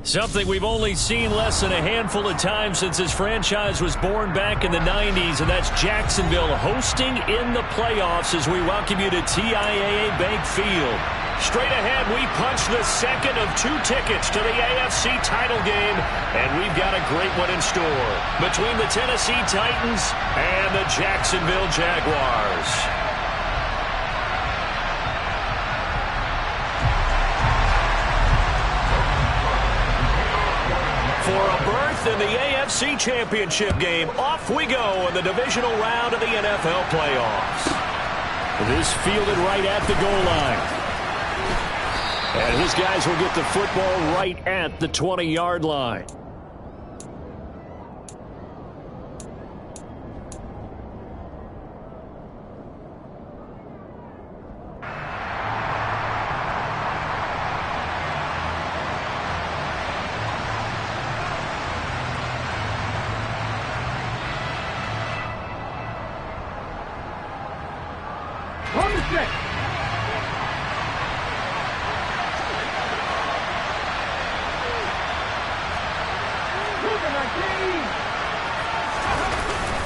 Something we've only seen less than a handful of times since this franchise was born back in the 90s, and that's Jacksonville hosting in the playoffs as we welcome you to TIAA Bank Field. Straight ahead, we punch the second of 2 tickets to the AFC title game, and we've got a great one in store between the Tennessee Titans and the Jacksonville Jaguars. For a berth in the AFC Championship game, off we go in the divisional round of the NFL playoffs. This fielded right at the goal line. And his guys will get the football right at the 20-yard line.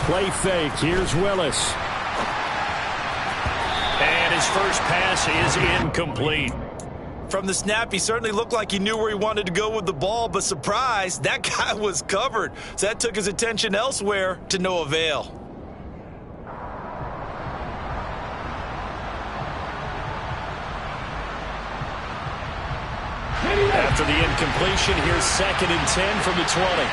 Play fake. Here's Willis. And his first pass is incomplete. From the snap, he certainly looked like he knew where he wanted to go with the ball, but surprise, that guy was covered. So that took his attention elsewhere to no avail. After the incompletion, here's 2nd and 10 from the 20.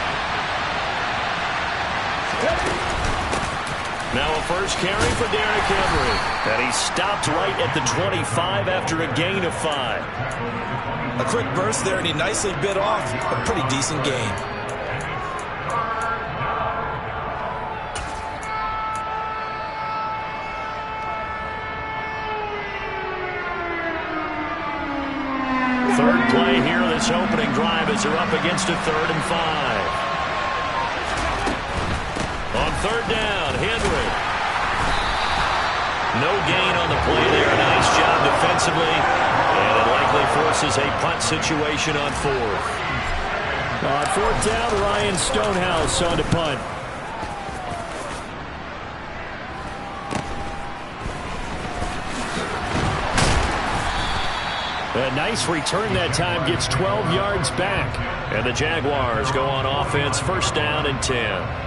Now a first carry for Derrick Henry. And he stopped right at the 25 after a gain of 5. A quick burst there, and he nicely bit off a pretty decent gain. Third play here, this opening drive as they're up against a 3rd and 5. On 3rd down, Henry. No gain on the play there. Nice job defensively. And it likely forces a punt situation on 4th. On 4th down, Ryan Stonehouse on to punt. A nice return that time, gets 12 yards back. And the Jaguars go on offense, 1st down and 10.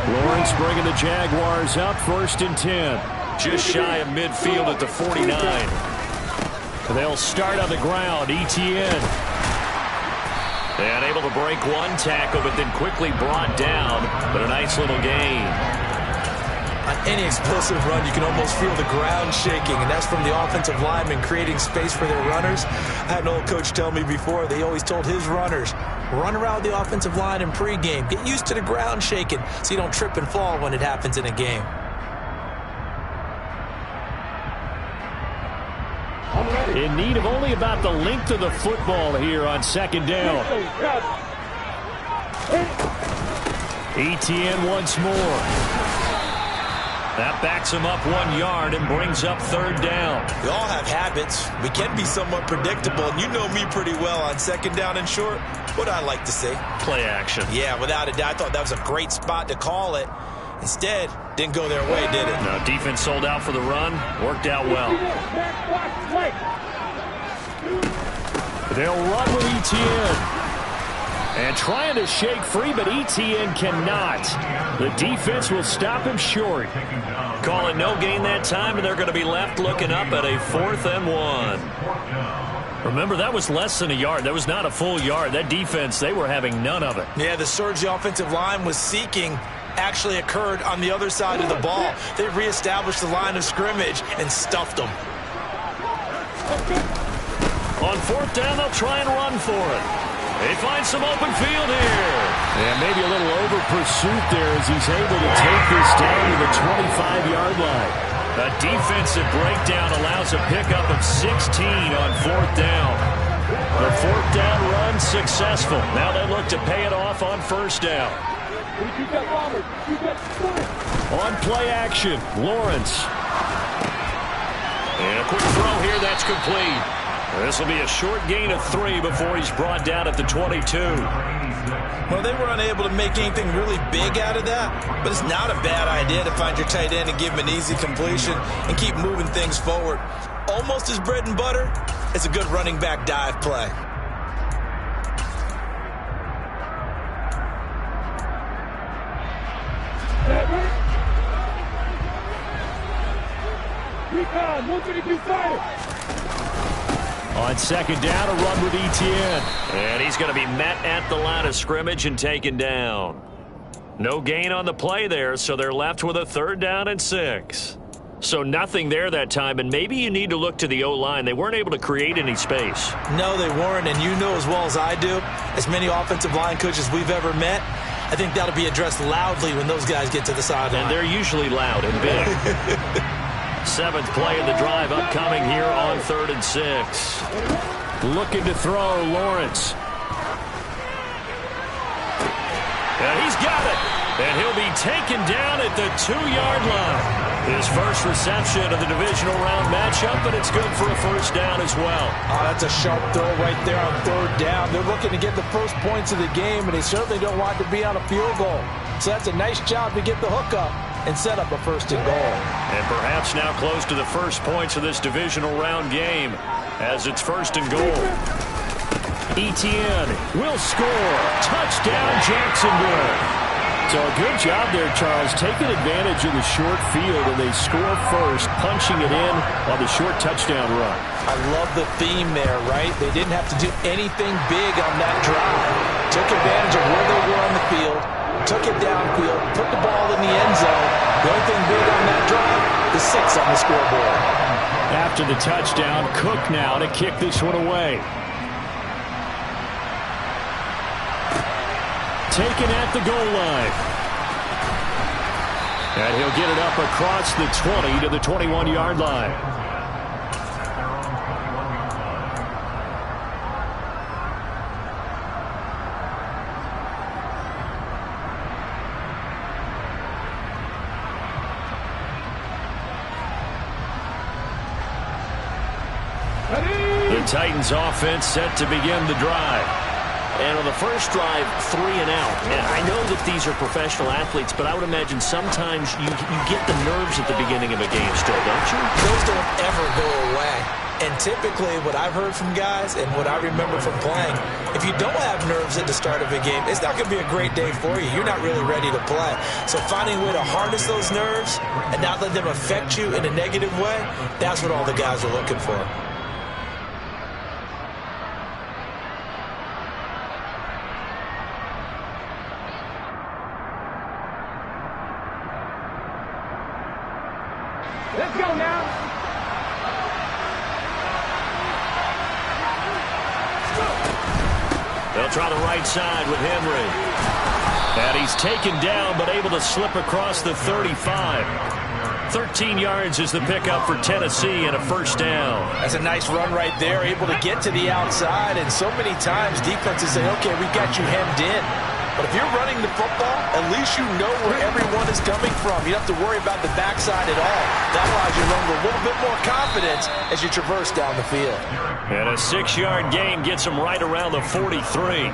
Lawrence bringing the Jaguars up, 1st and 10. Just shy of midfield at the 49. They'll start on the ground. Etienne. And able to break one tackle, but then quickly brought down. But a nice little gain. On any explosive run, you can almost feel the ground shaking, and that's from the offensive linemen creating space for their runners. I had an old coach tell me before, they always told his runners, run around the offensive line in pregame. Get used to the ground shaking so you don't trip and fall when it happens in a game. In need of only about the length of the football here on 2nd down. Etienne once more. That backs him up 1 yard and brings up 3rd down. We all have habits. We can be somewhat predictable, and you know me pretty well on 2nd down and short. What I like to say? Play action. Yeah, without a doubt. I thought that was a great spot to call it. Instead, didn't go their way, did it? No, defense sold out for the run. Worked out well. They'll run with Etienne. And trying to shake free, but Etienne cannot. The defense will stop him short. Call it no gain that time, and they're going to be left looking up at a 4th and 1. Remember, that was less than a yard. That was not a full yard. That defense, they were having none of it. Yeah, the surge the offensive line was seeking actually occurred on the other side of the ball. They reestablished the line of scrimmage and stuffed them. On 4th down, they'll try and run for it. They find some open field here. And maybe a little over pursuit there as he's able to take this down to the 25-yard line. A defensive breakdown allows a pickup of 16 on 4th down. The 4th down run successful. Now they look to pay it off on 1st down. On play action, Lawrence. And a quick throw here, that's complete. This will be a short gain of 3 before he's brought down at the 22. Well, they were unable to make anything really big out of that, but it's not a bad idea to find your tight end and give him an easy completion and keep moving things forward. Almost his bread and butter. It's a good running back dive play. On second down, a run with Etienne. And he's going to be met at the line of scrimmage and taken down. No gain on the play there, so they're left with a 3rd down and 6. So nothing there that time, and maybe you need to look to the O-line. They weren't able to create any space. No, they weren't, and you know as well as I do, as many offensive line coaches we've ever met, I think that'll be addressed loudly when those guys get to the sideline. And they're usually loud and big. 7th play of the drive upcoming here on 3rd and 6. Looking to throw, Lawrence. And he's got it. And he'll be taken down at the 2-yard line. His first reception of the divisional round matchup, but it's good for a 1st down as well. Oh, that's a sharp throw right there on 3rd down. They're looking to get the first points of the game, and they certainly don't want to be on a field goal. So that's a nice job to get the hook up and set up a 1st and goal. And perhaps now close to the first points of this divisional round game as it's 1st and goal. Etienne will score. Touchdown, Jacksonville. So a good job there, Charles, taking advantage of the short field, and they score first, punching it in on the short touchdown run. I love the theme there, right? They didn't have to do anything big on that drive. Took advantage of where they were on the field, took it downfield, put the ball in the end zone. The only thing big on that drive, the 6 on the scoreboard. After the touchdown, Cook now to kick this one away. Taken at the goal line. And he'll get it up across the 20 to the 21-yard line. The Titans offense set to begin the drive. And on the first drive, 3 and out. And I know that these are professional athletes, but I would imagine sometimes you get the nerves at the beginning of a game still, don't you? Those don't ever go away. And typically what I've heard from guys and what I remember from playing, if you don't have nerves at the start of a game, it's not going to be a great day for you. You're not really ready to play. So finding a way to harness those nerves and not let them affect you in a negative way, that's what all the guys are looking for. Let's go now. They'll try the right side with Henry. And he's taken down, but able to slip across the 35. 13 yards is the pickup for Tennessee and a 1st down. That's a nice run right there, able to get to the outside. And so many times defenses say, okay, we got you hemmed in. But if you're running the football, at least you know where everyone is coming from. You don't have to worry about the backside at all. That allows you to run with a little bit more confidence as you traverse down the field. And a 6-yard gain gets him right around the 43.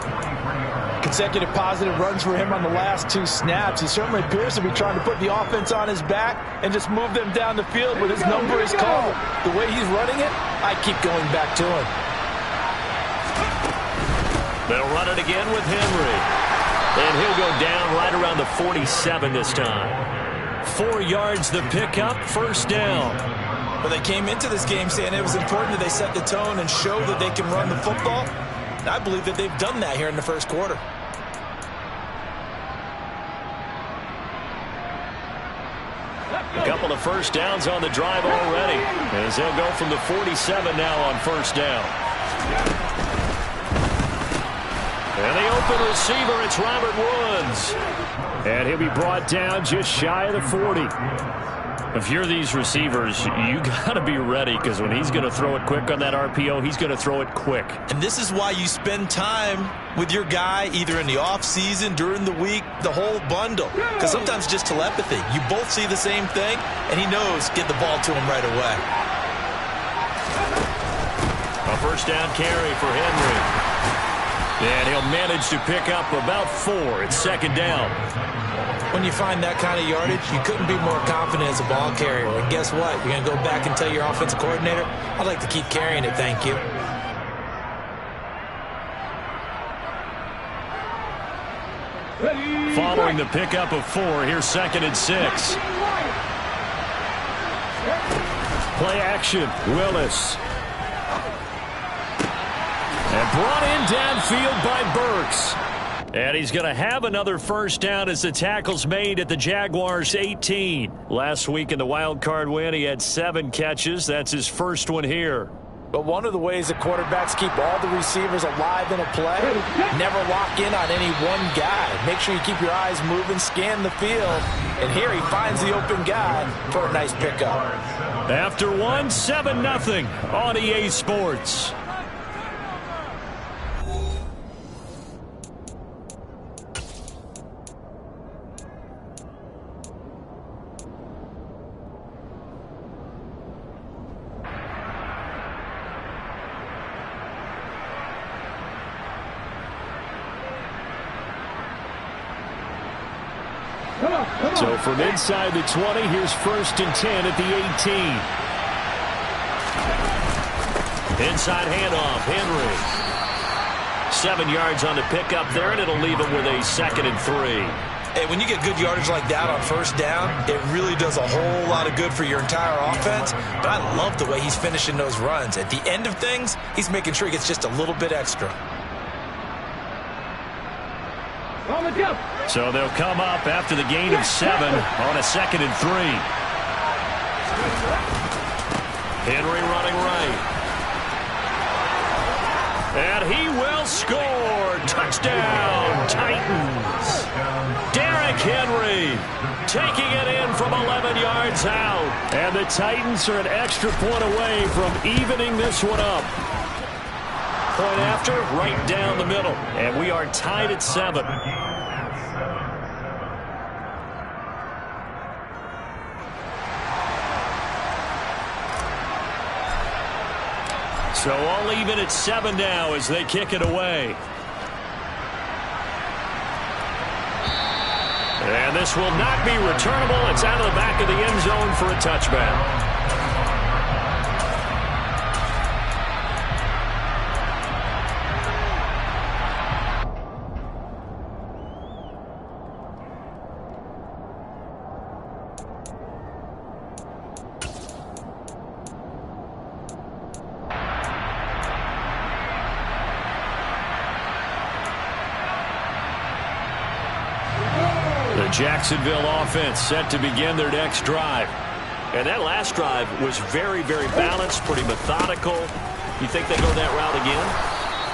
Consecutive positive runs for him on the last 2 snaps. He certainly appears to be trying to put the offense on his back and just move them down the field, but his number is called. The way he's running it, I keep going back to him. They'll run it again with Henry. And he'll go down right around the 47 this time. 4 yards the pickup, 1st down. Well, they came into this game saying it was important that they set the tone and show that they can run the football. And I believe that they've done that here in the 1st quarter. A couple of 1st downs on the drive already, as they'll go from the 47 now on 1st down. And the open receiver, it's Robert Woods. And he'll be brought down just shy of the 40. If you're these receivers, you got to be ready, because when he's going to throw it quick on that RPO, he's going to throw it quick. And this is why you spend time with your guy either in the offseason, during the week, the whole bundle. Because sometimes just telepathy. You both see the same thing, and he knows get the ball to him right away. A first down carry for Henry. And he'll manage to pick up about 4. It's second down. When you find that kind of yardage, you couldn't be more confident as a ball carrier. And guess what? You're going to go back and tell your offensive coordinator, I'd like to keep carrying it, thank you. Following the pickup of 4, here's second and 6. Play action, Willis. And brought in downfield by Burks. And he's going to have another first down as the tackle's made at the Jaguars' 18. Last week in the wild card win, he had 7 catches. That's his first one here. But one of the ways that quarterbacks keep all the receivers alive in a play, never lock in on any one guy. Make sure you keep your eyes moving, scan the field. And here he finds the open guy for a nice pickup. After 1, 7-0 on EA Sports. So from inside the 20, here's first and 10 at the 18. Inside handoff, Henry. 7 yards on the pickup there, and it'll leave him with a second and 3. Hey, when you get good yardage like that on first down, it really does a whole lot of good for your entire offense. But I love the way he's finishing those runs. At the end of things, he's making sure he gets just a little bit extra. So they'll come up after the gain of 7 on a second and 3. Henry running right. And he will score. Touchdown, Titans. Derrick Henry taking it in from 11 yards out. And the Titans are an extra point away from evening this one up. Point after, right down the middle. And we are tied at 7. So all even at 7 now as they kick it away. And this will not be returnable. It's out of the back of the end zone for a touchback. Jacksonville offense set to begin their next drive. And that last drive was very, very balanced, pretty methodical. You think they go that route again?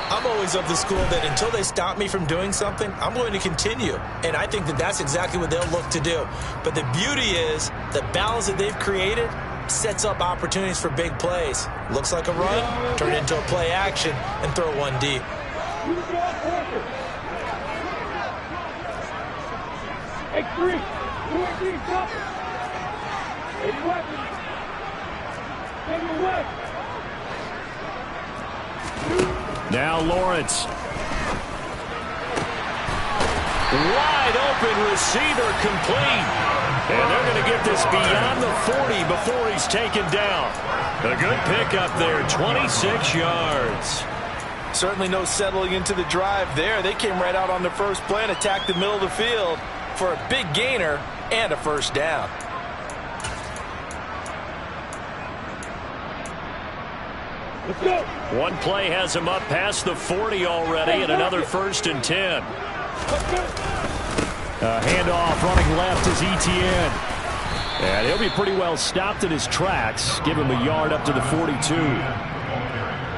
I'm always of the school that until they stop me from doing something, I'm going to continue. And I think that that's exactly what they'll look to do. But the beauty is the balance that they've created sets up opportunities for big plays. Looks like a run, turn it into a play action, and throw one deep. Now Lawrence. Wide open receiver complete. And they're going to get this beyond the 40 before he's taken down. A good pickup there, 26 yards. Certainly no settling into the drive there. They came right out on the first play and attacked the middle of the field for a big gainer and a first down. Let's go. One play has him up past the 40 already, and another first and 10. Handoff running left is Etienne. And he'll be pretty well stopped in his tracks. Give him a yard up to the 42.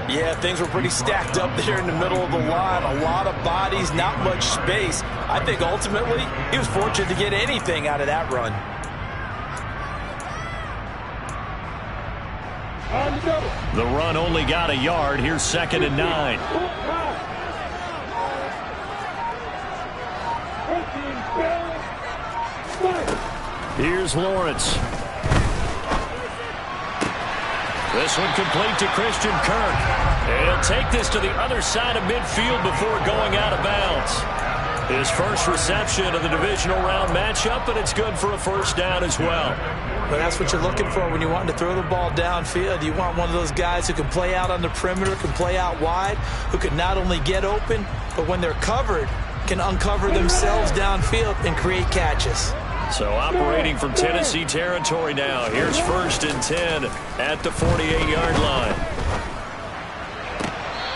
Yeah, things were pretty stacked up there in the middle of the line. A lot of bodies, not much space. I think ultimately he was fortunate to get anything out of that run. The run only got a yard. Here's 2nd and 9. Here's Lawrence. This one complete to Christian Kirk. And he'll take this to the other side of midfield before going out of bounds. His first reception of the divisional round matchup, and it's good for a first down as well. But that's what you're looking for when you want to throw the ball downfield. You want one of those guys who can play out on the perimeter, can play out wide, who can not only get open, but when they're covered, can uncover themselves downfield and create catches. So operating from Tennessee territory now. Here's 1st and 10 at the 48-yard line.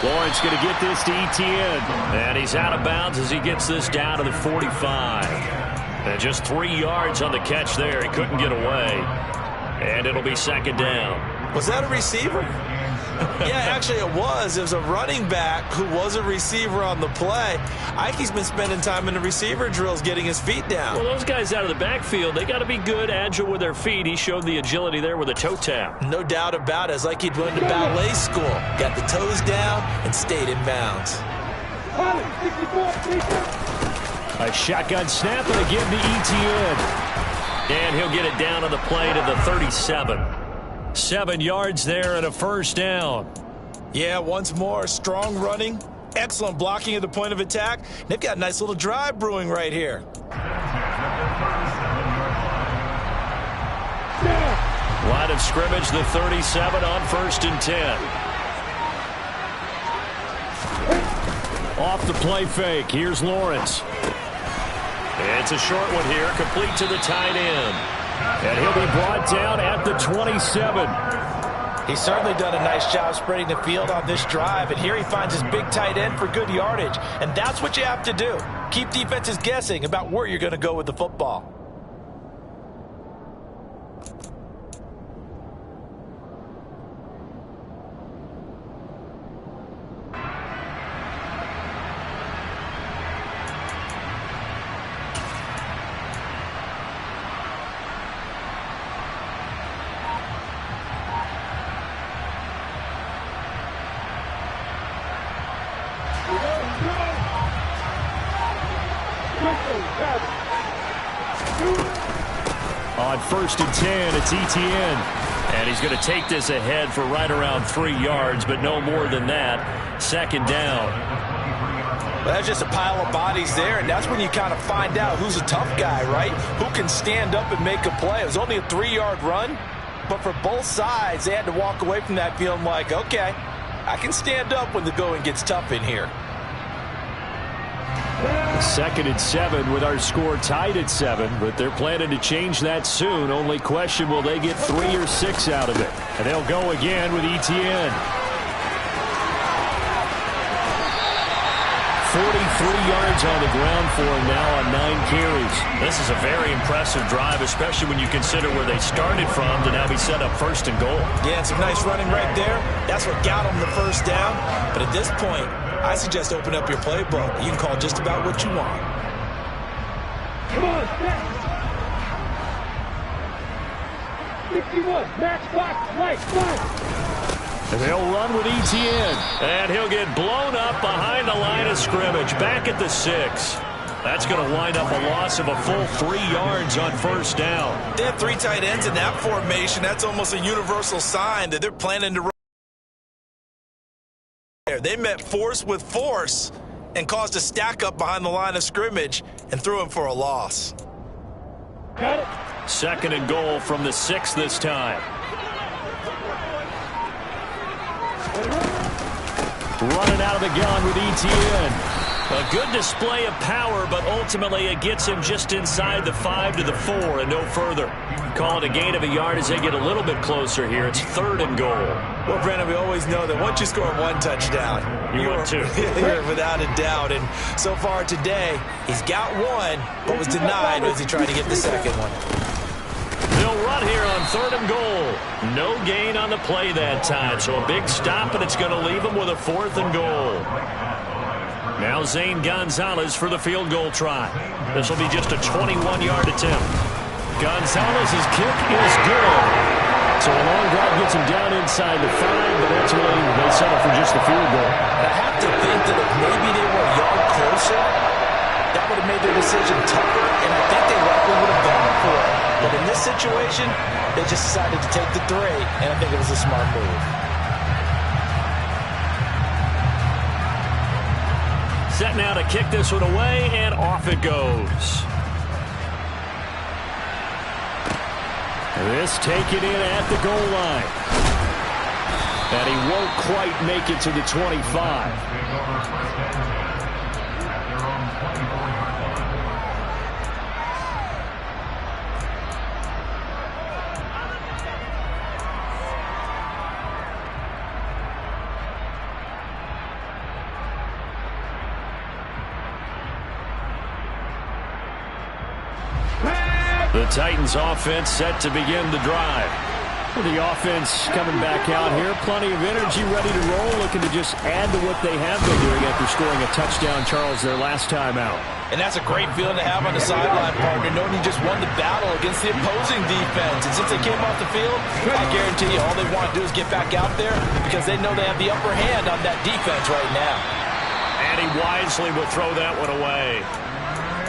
Lawrence going to get this to Etienne. And he's out of bounds as he gets this down to the 45. And just 3 yards on the catch there. He couldn't get away. And it'll be 2nd down. Was that a receiver? Yeah, actually it was. It was a running back who was a receiver on the play. Ike's been spending time in the receiver drills getting his feet down. Well, those guys out of the backfield, they got to be good, agile with their feet. He showed the agility there with a toe tap. No doubt about it. It's like he'd went to ballet school. Got the toes down and stayed in bounds. A shotgun snap and again to Etienne. And he'll get it down on the play to the 37. 7 yards there and a first down. Yeah, once more, strong running, excellent blocking at the point of attack. They've got a nice little drive brewing right here. Line of scrimmage, the 37 on 1st and 10. Off the play fake. Here's Lawrence. It's a short one here, complete to the tight end. And he'll be brought down at the 27. He's certainly done a nice job spreading the field on this drive, and here he finds his big tight end for good yardage. And that's what you have to do. Keep defenses guessing about where you're going to go with the football. On 1st and 10, it's Etienne. And he's going to take this ahead for right around 3 yards, but no more than that. 2nd down. Well, that's just a pile of bodies there, and that's when you kind of find out who's a tough guy, right? Who can stand up and make a play. It was only a 3-yard run, but for both sides, they had to walk away from that feeling like, okay, I can stand up when the going gets tough in here. 2nd and 7 with our score tied at 7, but they're planning to change that soon. Only question, will they get 3 or 6 out of it? And they'll go again with Etienne. 43 yards on the ground for him now on 9 carries. This is a very impressive drive, especially when you consider where they started from to now be set up 1st and goal. Yeah, and some nice running right there. That's what got them the first down. But at this point, I suggest open up your playbook. You can call just about what you want. Come on, Max. 61, Max box, right, fine. And they'll run with Etienne. And he'll get blown up behind the line of scrimmage, back at the 6. That's going to wind up a loss of a full 3 yards on 1st down. They have 3 tight ends in that formation. That's almost a universal sign that they're planning to run. They met force with force and caused a stack up behind the line of scrimmage and threw him for a loss. Got it. 2nd and goal from the 6 this time. Running out of the gun with Etienne. A good display of power, but ultimately it gets him just inside the 5 to the 4 and no further. Call it a gain of a yard as they get a little bit closer here. It's 3rd and goal. Well, Brandon, we always know that once you score 1 touchdown, you're 2. You're without a doubt. And so far today, he's got 1, but was denied as he tried to get the 2nd one. They'll run here on 3rd and goal. No gain on the play that time, so a big stop, and it's going to leave them with a 4th and goal. Now Zane Gonzalez for the field goal try. This will be just a 21-yard attempt. Gonzalez's kick is good. So a long drive gets him down inside the 5, but ultimately they settle for just the field goal. I have to think that if maybe they were a yard closer, that would have made their decision tougher, and I think they likely would have gone for it. But in this situation, they just decided to take the 3, and I think it was a smart move. Set now to kick this one away, and off it goes. This taken in at the goal line. And he won't quite make it to the 25. The Titans offense set to begin the drive. The offense coming back out here. Plenty of energy, ready to roll, looking to just add to what they have been doing after scoring a touchdown, Charles, their last time out. And that's a great feeling to have on the sideline, partner, knowing you just won the battle against the opposing defense. And since they came off the field, I guarantee you all they want to do is get back out there because they know they have the upper hand on that defense right now. And he wisely will throw that one away.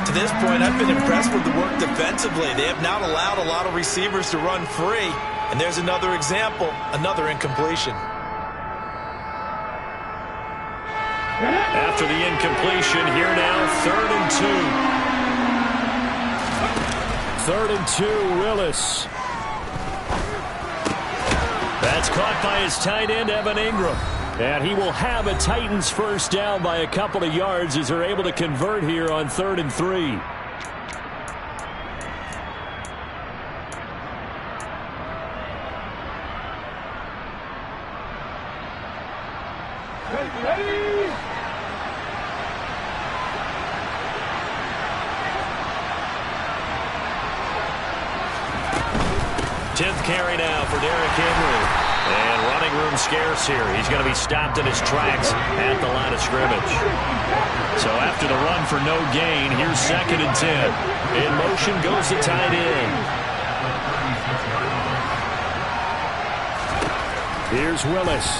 To this point, I've been impressed with the work defensively. They have not allowed a lot of receivers to run free. And there's another example, another incompletion. After the incompletion, here now, 3rd and 2. 3rd and 2, Willis. That's caught by his tight end, Evan Ingram. And he will have a Titans first down by a couple of yards as they're able to convert here on 3rd and 3. Ready? 10th carry now for Derrick Henry. And running room scarce here. He's going to be stopped in his tracks at the line of scrimmage. So after the run for no gain, here's 2nd and 10. In motion goes the tight end. Here's Willis.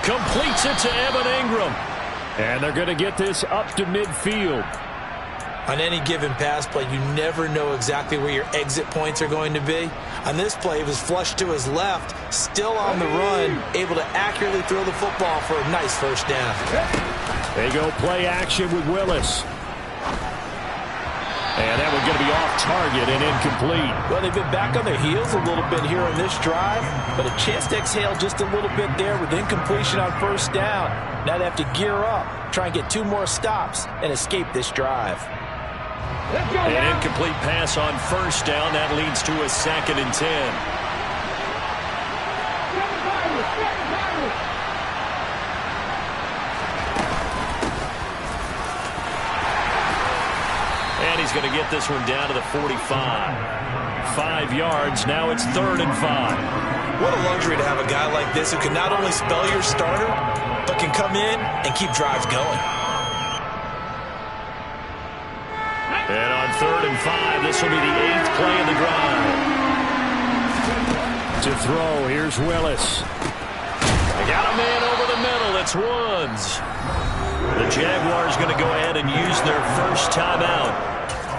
Completes it to Evan Ingram. And they're going to get this up to midfield. On any given pass play, you never know exactly where your exit points are going to be. On this play, it was flushed to his left, still on the run, able to accurately throw the football for a nice first down. They go play action with Willis. And that one's going to be off target and incomplete. Well, they've been back on their heels a little bit here on this drive, but a chance to exhale just a little bit there with incompletion on first down. Now they have to gear up, try and get 2 more stops, and escape this drive. An incomplete pass on first down. That leads to a 2nd and 10. And he's going to get this one down to the 45. 5 yards. Now it's 3rd and 5. What a luxury to have a guy like this who can not only spell your starter, but can come in and keep drives going. And on 3rd and 5, this will be the 8th play of the drive. To throw, here's Willis. They got a man over the middle. It's Woods. The Jaguars going to go ahead and use their first timeout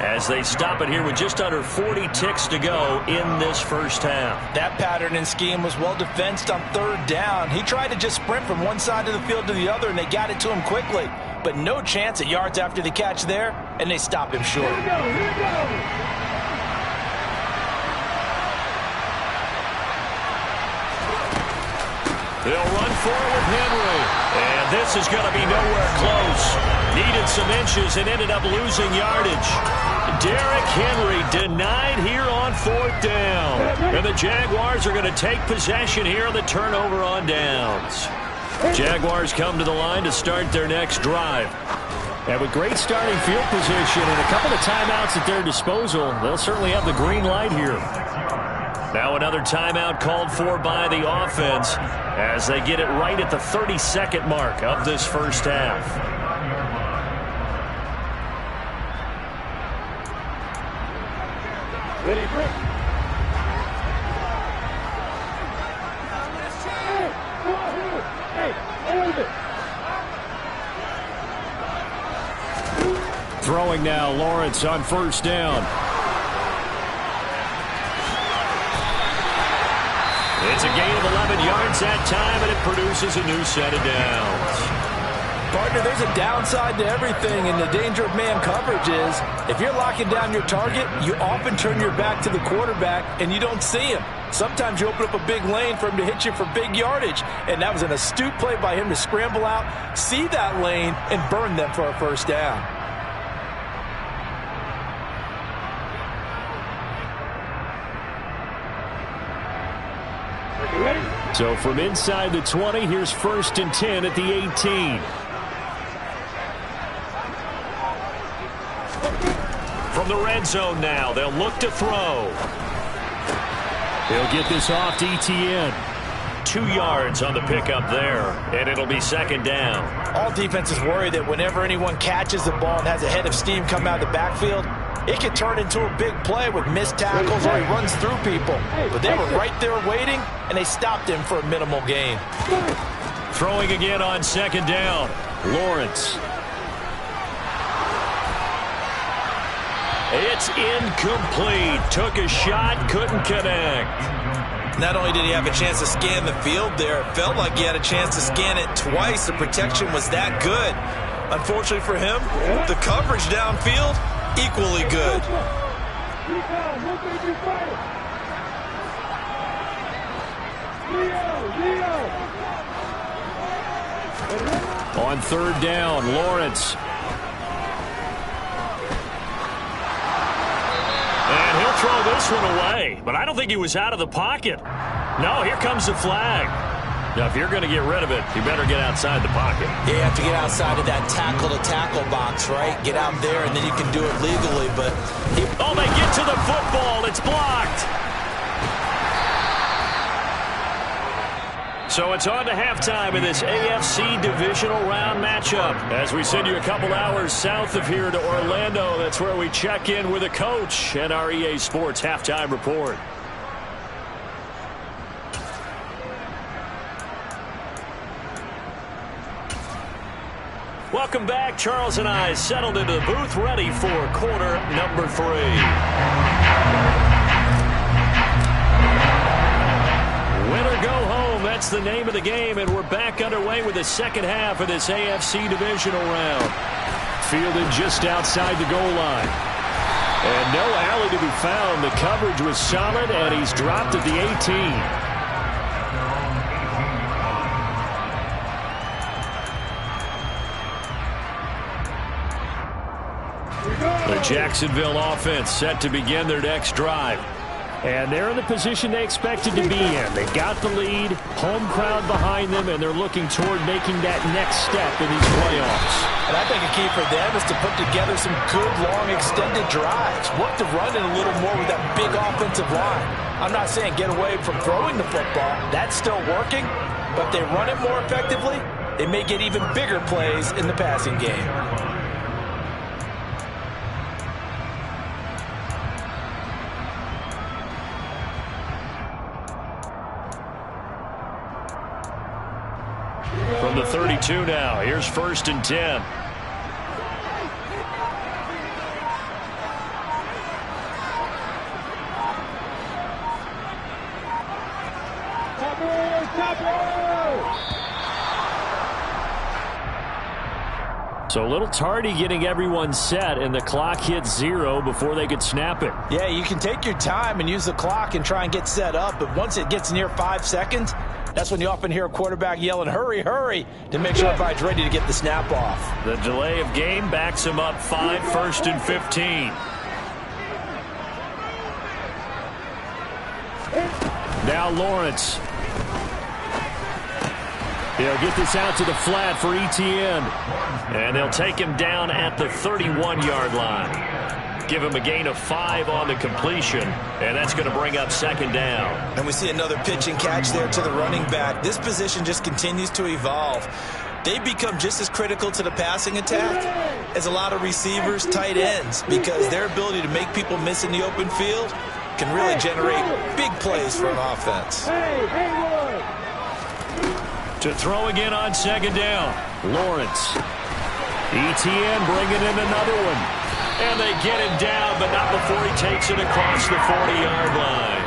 as they stop it here with just under 40 ticks to go in this first half. That pattern and scheme was well defensed on 3rd down. He tried to just sprint from one side of the field to the other, and they got it to him quickly. But no chance at yards after the catch there, and they stop him short. Here we go. They'll run for it with Henry. And this is going to be nowhere close. Needed some inches and ended up losing yardage. Derrick Henry denied here on 4th down. And the Jaguars are going to take possession here on the turnover on downs. Jaguars come to the line to start their next drive. And with great starting field position and a couple of timeouts at their disposal, they'll certainly have the green light here. Now another timeout called for by the offense as they get it right at the 32nd mark of this first half. Ready, break. Hey, hold it. Throwing now, Lawrence on first down. It's a gain of 11 yards that time, and it produces a new set of downs. Partner, there's a downside to everything, and the danger of man coverage is if you're locking down your target, you often turn your back to the quarterback, and you don't see him. Sometimes you open up a big lane for him to hit you for big yardage, and that was an astute play by him to scramble out, see that lane, and burn them for a first down. So from inside the 20, here's 1st and 10 at the 18. From the red zone now, they'll look to throw. He'll get this off to ETN. 2 yards on the pickup there, and it'll be 2nd down. All defenses worry that whenever anyone catches the ball and has a head of steam come out of the backfield, it could turn into a big play with missed tackles or he runs through people. But they were right there waiting, and they stopped him for a minimal gain. Throwing again on 2nd down. Lawrence. It's incomplete. Took a shot, couldn't connect. Not only did he have a chance to scan the field there, it felt like he had a chance to scan it twice. The protection was that good. Unfortunately for him, the coverage downfield, equally good. On 3rd down, Lawrence. And he'll throw this one away, but I don't think he was out of the pocket. No, here comes the flag. Now, if you're going to get rid of it, you better get outside the pocket. Yeah, you have to get outside of that tackle-to-tackle box, right? Get out there, and then you can do it legally. But oh, they get to the football. It's blocked. So it's on to halftime in this AFC divisional round matchup. As we send you a couple hours south of here to Orlando, that's where we check in with a coach and our EA Sports halftime report. Welcome back. Charles and I settled into the booth, ready for quarter number 3. Win or go home, that's the name of the game, and we're back underway with the second half of this AFC divisional round. Fielded just outside the goal line. And no alley to be found. The coverage was solid, and he's dropped at the 18. The Jacksonville offense set to begin their next drive. And they're in the position they expected to be in. They got the lead, home crowd behind them, and they're looking toward making that next step in these playoffs. And I think a key for them is to put together some good, long, extended drives. Work the run in a little more with that big offensive line. I'm not saying get away from throwing the football. That's still working. But if they run it more effectively, they may get even bigger plays in the passing game. From the 32 now, here's 1st and 10. So a little tardy getting everyone set, and the clock hits 0 before they could snap it. Yeah, you can take your time and use the clock and try and get set up, but once it gets near 5 seconds, that's when you often hear a quarterback yelling, hurry, hurry, to make sure everybody's ready to get the snap off. The delay of game backs him up 5, 1st and 15. Now Lawrence. He'll get this out to the flat for ETN. And they'll take him down at the 31-yard line. Give him a gain of 5 on the completion, and that's going to bring up 2nd down. And we see another pitch and catch there to the running back. This position just continues to evolve. They become just as critical to the passing attack is a lot of receivers, tight ends, because their ability to make people miss in the open field can really generate big plays for an offense. To throw again on second down, Lawrence. ETN bringing in another one. And they get him down, but not before he takes it across the 40-yard line.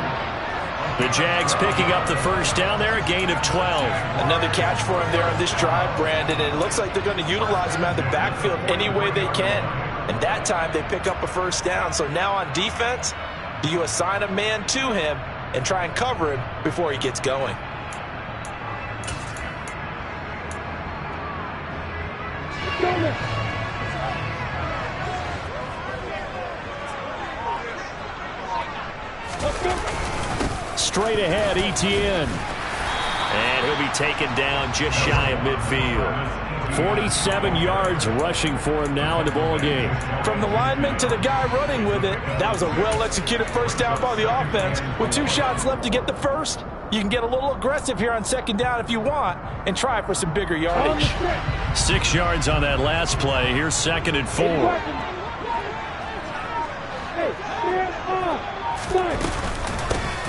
The Jags picking up the first down there, a gain of 12. Another catch for him there on this drive, Brandon, and it looks like they're going to utilize him out of the backfield any way they can. And that time they pick up a first down. So now on defense, do you assign a man to him and try and cover him before he gets going? Straight ahead, ETN. And he'll be taken down just shy of midfield. 47 yards rushing for him now in the ball game. From the lineman to the guy running with it, that was a well-executed first down by the offense. With 2 shots left to get the first, you can get a little aggressive here on second down if you want and try for some bigger yardage. 6 yards on that last play. Here's 2nd and 4.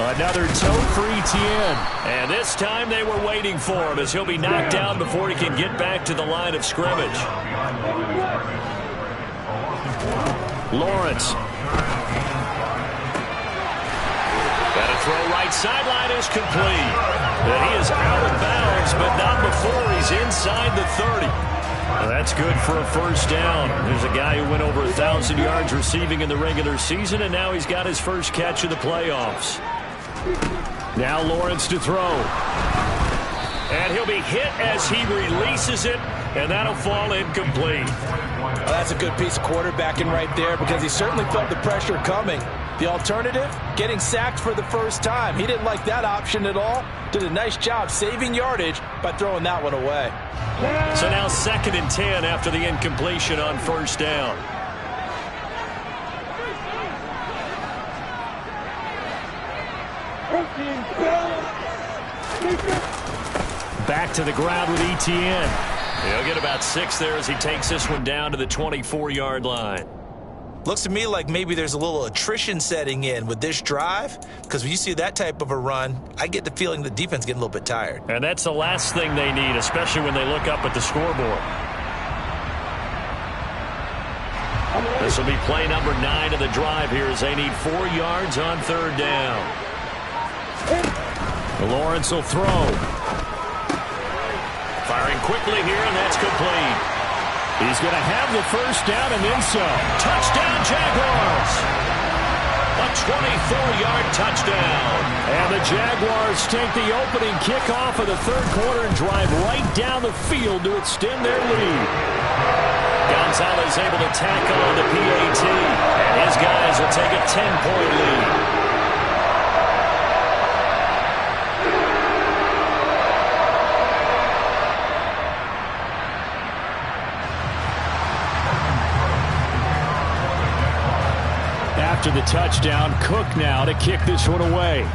Another toe for ETN. And this time they were waiting for him as he'll be knocked down before he can get back to the line of scrimmage. Lawrence. Got to throw right sideline is complete. And he is out of bounds, but not before he's inside the 30. Well, that's good for a first down. There's a guy who went over 1,000 yards receiving in the regular season, and now he's got his first catch of the playoffs. Now Lawrence to throw. And he'll be hit as he releases it, and that'll fall incomplete. Well, that's a good piece of quarterbacking right there because he certainly felt the pressure coming. The alternative, getting sacked for the first time. He didn't like that option at all. Did a nice job saving yardage by throwing that one away. So now 2nd and 10 after the incompletion on first down. Back to the ground with ETN. He'll get about 6 there as he takes this one down to the 24-yard line. Looks to me like maybe there's a little attrition setting in with this drive, because when you see that type of a run, I get the feeling the defense getting a little bit tired. And that's the last thing they need, especially when they look up at the scoreboard. This will be play number 9 of the drive here as they need 4 yards on 3rd down. Lawrence will throw. Firing quickly here, and that's complete. He's going to have the first down and then some. Touchdown, Jaguars! A 24-yard touchdown. And the Jaguars take the opening kickoff of the 3rd quarter and drive right down the field to extend their lead. Gonzalez able to tack on the PAT, and his guys will take a 10-point lead. After the touchdown, Cook now to kick this one away.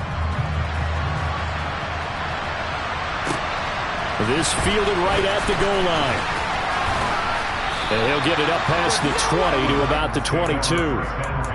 This fielded right at the goal line. And he'll get it up past the 20 to about the 22.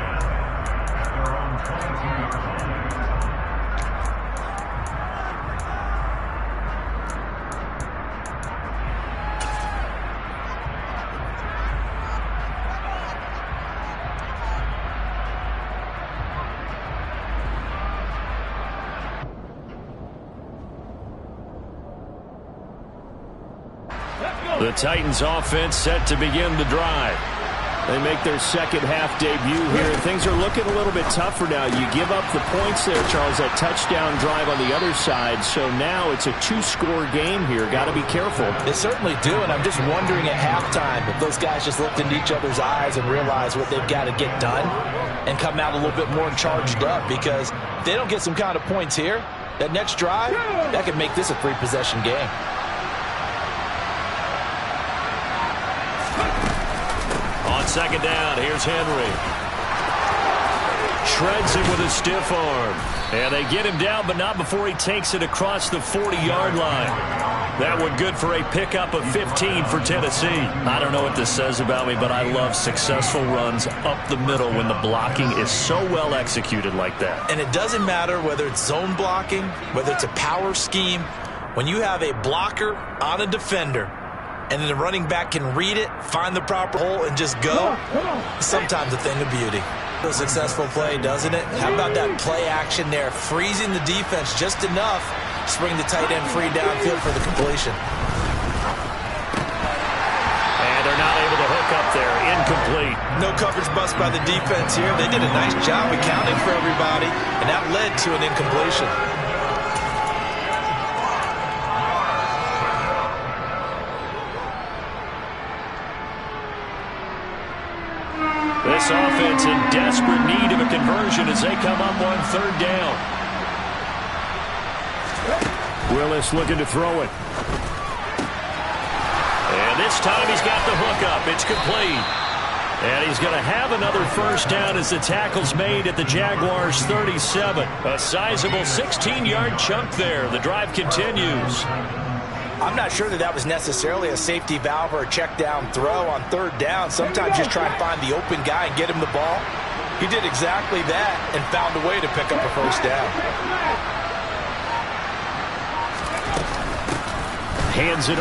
The Titans offense set to begin the drive. They make their second half debut here, and things are looking a little bit tougher now. You give up the points there, Charles, that touchdown drive on the other side. So now it's a 2-score game here. Got to be careful. They certainly do, and I'm just wondering at halftime if those guys just looked into each other's eyes and realized what they've got to get done and come out a little bit more charged up, because if they don't get some kind of points here, that next drive, that could make this a 3-possession game. On second down, here's Henry. Shreds him with a stiff arm. And they get him down, but not before he takes it across the 40-yard line. That one good for a pickup of 15 for Tennessee. I don't know what this says about me, but I love successful runs up the middle when the blocking is so well executed like that. And it doesn't matter whether it's zone blocking, whether it's a power scheme. When you have a blocker on a defender and then the running back can read it, find the proper hole, and just go, sometimes a thing of beauty. A successful play, doesn't it? How about that play action there, freezing the defense just enough to bring the tight end free downfield for the completion. And they're not able to hook up there. Incomplete. No coverage bust by the defense here. They did a nice job accounting for everybody, and that led to an incompletion. This offense in desperate need of a conversion as they come up on third down. Willis looking to throw it. And this time he's got the hook up. It's complete. And he's going to have another first down as the tackle's made at the Jaguars' 37. A sizable 16-yard chunk there. The drive continues. I'm not sure that was necessarily a safety valve or a check down throw on third down. Sometimes just try and find the open guy and get him the ball. He did exactly that and found a way to pick up a first down. Hands it